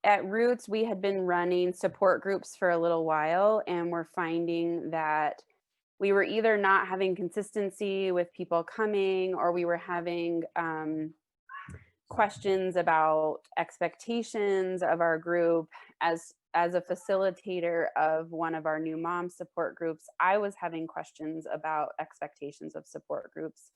at Roots, we had been running support groups for a little while, and we're finding that we were either not having consistency with people coming, or we were having questions about expectations of our group. As a facilitator of one of our new mom support groups, I was having questions about expectations of support groups.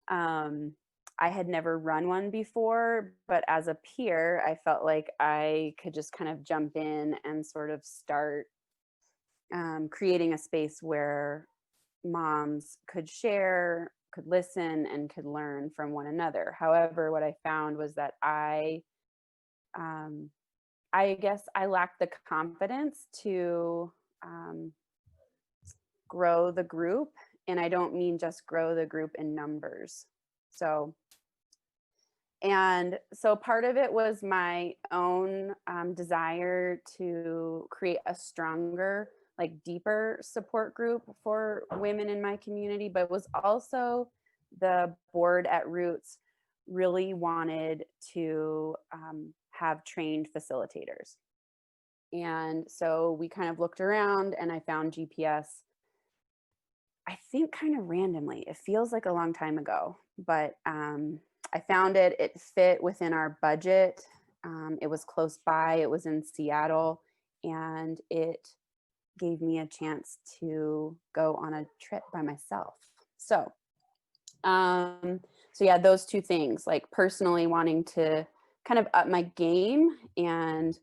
um, I had never run one before, but as a peer I felt like I could just kind of jump in and sort of start creating a space where moms could share, could listen, and could learn from one another. However, what I found was that um, I guess I lacked the confidence to grow the group. And I don't mean just grow the group in numbers. So, and so part of it was my own desire to create a stronger, like deeper support group for women in my community, but it was also the board at Roots really wanted to have trained facilitators. And so we kind of looked around and I found GPS, I think kind of randomly. It feels like a long time ago, but I found it. It fit within our budget. It was close by. It was in Seattle, and it gave me a chance to go on a trip by myself. So, so yeah, those two things, like personally wanting to kind of up my game and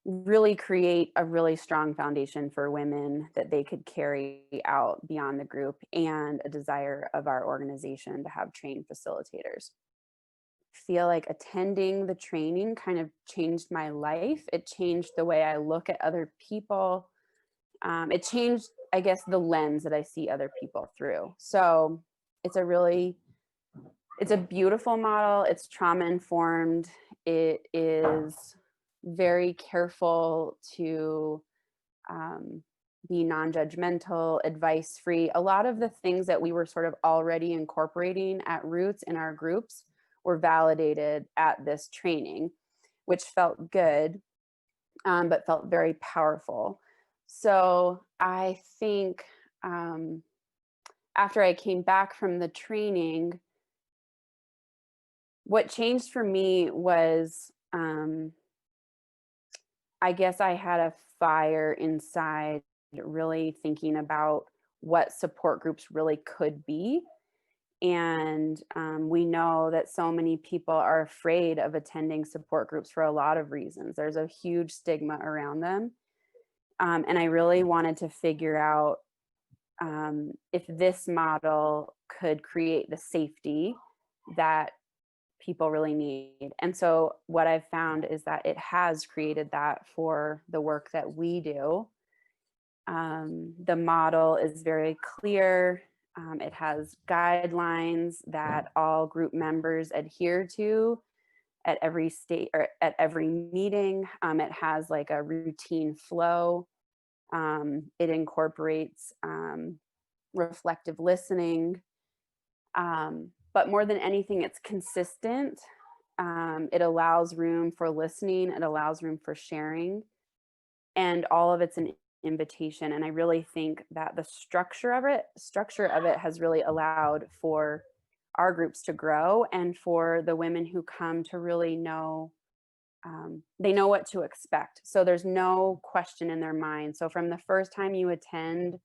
really create a really strong foundation for women that they could carry out beyond the group, and a desire of our organization to have trained facilitators. Feel like attending the training kind of changed my life. It changed the way I look at other people. It changed, I guess, the lens that I see other people through. So it's a really, it's a beautiful model. It's trauma informed. It is very careful to be non-judgmental, advice free. A lot of the things that we were sort of already incorporating at Roots in our groups were validated at this training, which felt good, but felt very powerful. So I think after I came back from the training, what changed for me was I guess I had a fire inside, really thinking about what support groups really could be. And we know that so many people are afraid of attending support groups for a lot of reasons. There's a huge stigma around them. And I really wanted to figure out if this model could create the safety that people really need. And so what I've found is that it has created that for the work that we do. The model is very clear. It has guidelines that all group members adhere to at every state or at every meeting. It has like a routine flow. It incorporates reflective listening. But more than anything, it's consistent. It allows room for listening. It allows room for sharing, and all of it's an invitation. And I really think that the structure of it has really allowed for our groups to grow, and for the women who come to really know, they know what to expect. So there's no question in their mind. So from the first time you attend,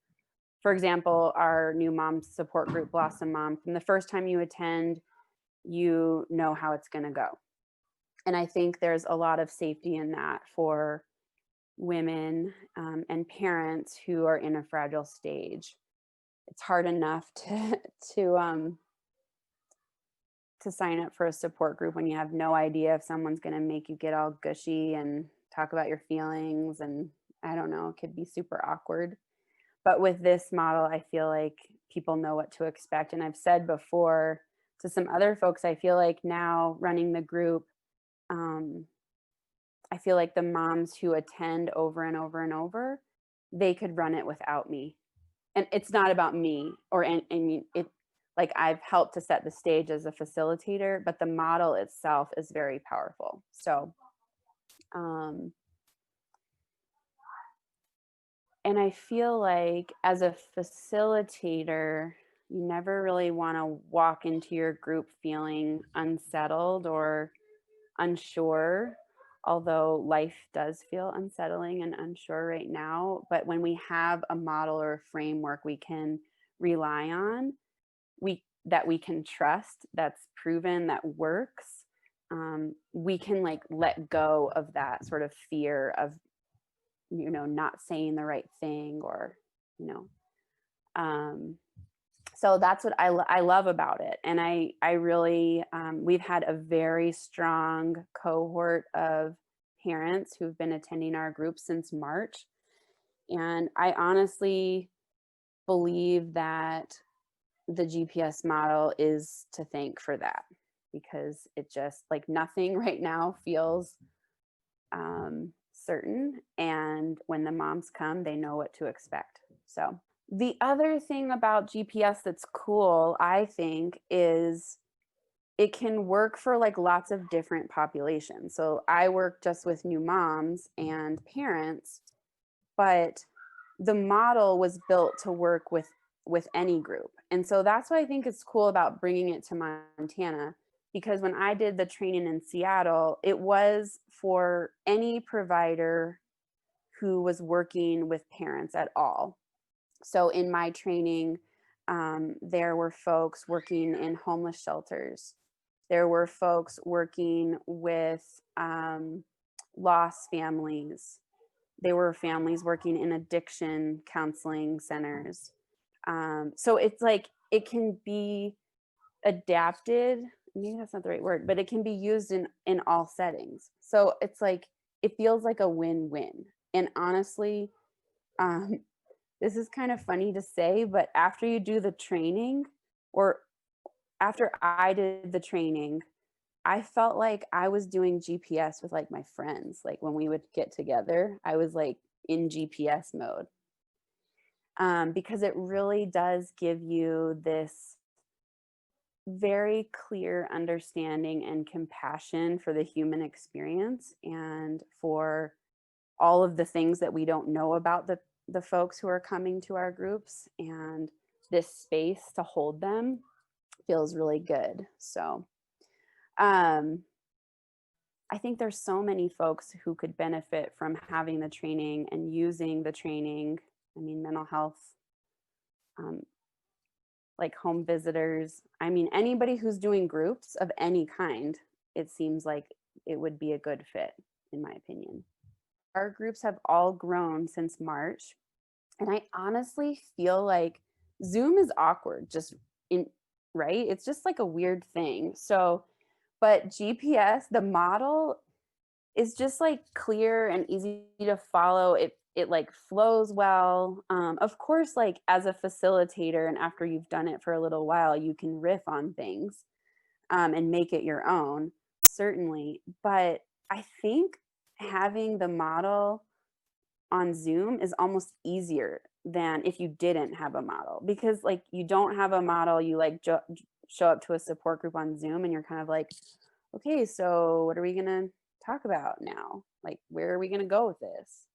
for example, our new mom support group, Blossom Mom, from the first time you attend, you know how it's going to go. And I think there's a lot of safety in that for women and parents who are in a fragile stage. It's hard enough to to sign up for a support group when you have no idea if someone's going to make you get all gushy and talk about your feelings, and I don't know, it could be super awkward. But with this model, I feel like people know what to expect. And I've said before to some other folks, I feel like now running the group, um, I feel like the moms who attend over and over and over, they could run it without me. And it's not about me, or I mean it. like I've helped to set the stage as a facilitator, but the model itself is very powerful. So, um, and I feel like as a facilitator, you never really want to walk into your group feeling unsettled or unsure, although life does feel unsettling and unsure right now. But when we have a model or a framework we can rely on, we can trust, that's proven, that works, we can like let go of that sort of fear of, not saying the right thing, or, you know, um, so that's what I love about it. And I really, we've had a very strong cohort of parents who've been attending our group since March. And I honestly believe that the GPS model is to thank for that, because it just, like, nothing right now feels certain. And when the moms come, they know what to expect. So the other thing about GPS that's cool, I think, is it can work for like lots of different populations. So I work just with new moms and parents, but the model was built to work with any group. And so that's what I think is cool about bringing it to Montana, because when I did the training in Seattle, it was for any provider who was working with parents at all. So in my training, there were folks working in homeless shelters. There were folks working with lost families. There were families working in addiction counseling centers. So it's like it can be adapted. Maybe that's not the right word, but it can be used in all settings. So it's like it feels like a win-win. And honestly, um, this is kind of funny to say, but after you do the training, or after I did the training, I felt like I was doing GPS with like my friends. Like when we would get together, I was like in GPS mode, because it really does give you this very clear understanding and compassion for the human experience, and for all of the things that we don't know about the folks who are coming to our groups, and this space to hold them feels really good. So um, I think there's so many folks who could benefit from having the training and using the training. I mean, mental health, um, like home visitors. I mean, anybody who's doing groups of any kind, it seems like it would be a good fit, in my opinion. Our groups have all grown since March. And I honestly feel like Zoom is awkward, just in, right? It's just like a weird thing. So, but GPS, the model is just like clear and easy to follow. It like flows well. Of course, like as a facilitator, and after you've done it for a little while, you can riff on things, and make it your own, certainly. But I think having the model on Zoom is almost easier than if you didn't have a model, because like you don't have a model, you like show up to a support group on Zoom and you're kind of like, okay, so what are we going to talk about now? Like, where are we going to go with this?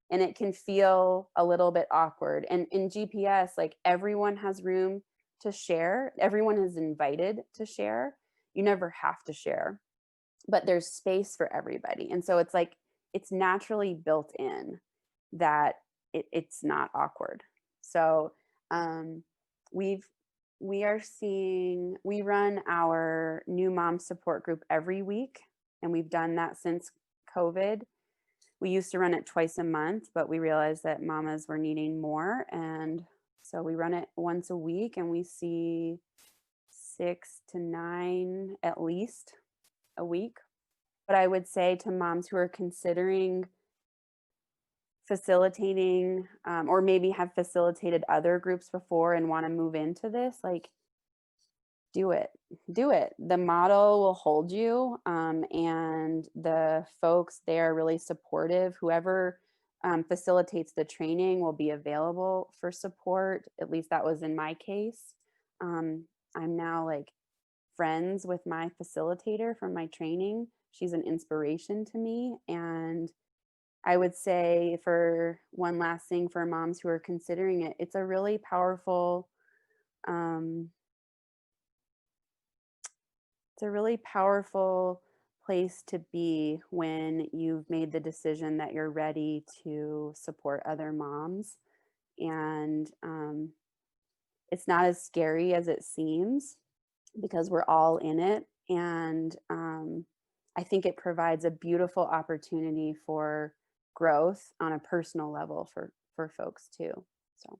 And it can feel a little bit awkward. And in GPS, like everyone has room to share, everyone is invited to share. You never have to share, but there's space for everybody. And so it's like, it's naturally built in that it's not awkward. So um, we've we are seeing, we run our new mom support group every week, and we've done that since COVID. We used to run it twice a month, but we realized that mamas were needing more, and so we run it once a week, and we see 6 to 9 at least a week. But I would say to moms who are considering facilitating, or maybe have facilitated other groups before and want to move into this, like, do it. Do it. The model will hold you, and the folks there are really supportive. Whoever facilitates the training will be available for support. At least that was in my case. I'm now like friends with my facilitator from my training. She's an inspiration to me. And I would say, for one last thing, for moms who are considering it, it's a really powerful, um, it's a really powerful place to be when you've made the decision that you're ready to support other moms. And it's not as scary as it seems because we're all in it. And I think it provides a beautiful opportunity for growth on a personal level for folks too. So